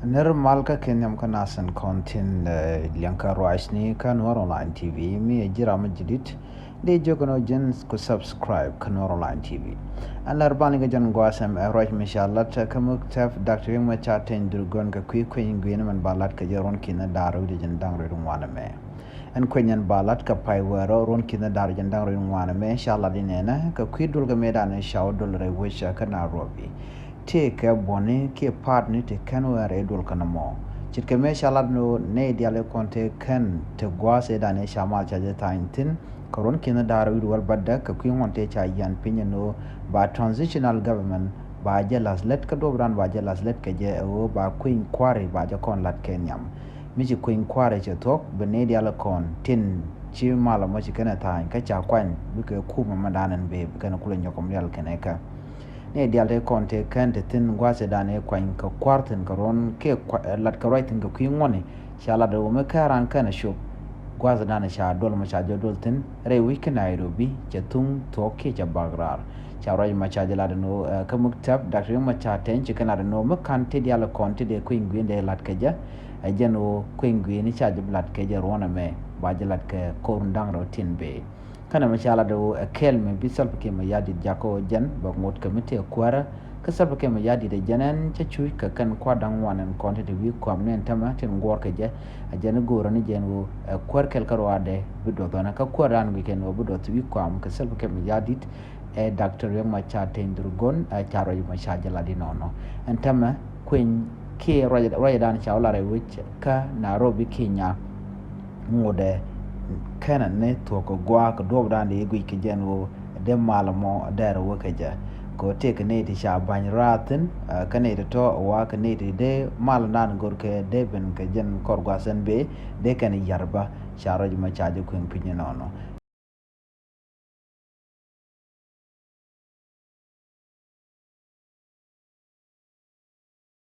Normal ka kenyam ka nasan content lianka roisni ka Noor Online TV mi jira majidit de jogono jens ko subscribe ka Noor Online TV alar bani ga jan gwasam roj mishallah ta kamuk taf Dr. Yung Machaten durgon ka kwi gwin man balat ka jaron kina daru de jan dang redung wana me an kwenyan balat ka pai wero ron kina daru jan dang redung wana me inshallah dinena ka kwi dul ga medan shaw dul re wisha ka Nairobi take a bonnet ke partner te kan ware dol kana mo chitke me shalad no ne diale konte kan te gwase da ne shamal chaje taintin koron kina daru wal badda ka kuin wonte cha yan pinya no ba transitional government ba jelas let ka dobran ba jelas let ka je o ba kuin kware ba ja kon lat kenyam miji kuin kware che tok be ne diale kon tin chi mala mo chi kana tain ka cha kwan bi ke kuma madanan be kana kula nyokom yal keneka ne dialte konte kante tin gwase dane kwan ka kwartin karon ke lat ka writing ka kuin woni shala da me karan kana shop gwase dane sha dol ma sha jodol tin re week Nairobi jatung to ke ja bagrar chawra ma cha jala no ka muktab Dr. ma cha ten ci kana no me kante diale konte de kuin gwinde lat ka ja ajano kuin gwini cha lat ka ja rona me ba jalat ka korundang ro tin be kana mashala do kelme bisal pake ma yadi jako jan ba ngot committee kwara kasal pake ma yadi de janan cha chui ka kan kwadang wanan konte de wi kwam nen tama tin ngor ka je ajana goro ni jen wo kwar kel karwade bido dona ka kwaran wi ken wo bido wi kwam kasal pake ma yadi Dr. Yung Machaten durgon charo ma shajala di nono antama kwen ke roya dan chawla re wich ka Nairobi Kenya ngode kana ne to ko gwa ko dob dan de gui ke jenwo de malamo dar wo ke ja ko te ke ne ti sha ban ratin ka ne to wa ka ne de mal nan gor ke de ben ke jen kor gwa sen be de kan yarba sharo ma chaje ko pinye nono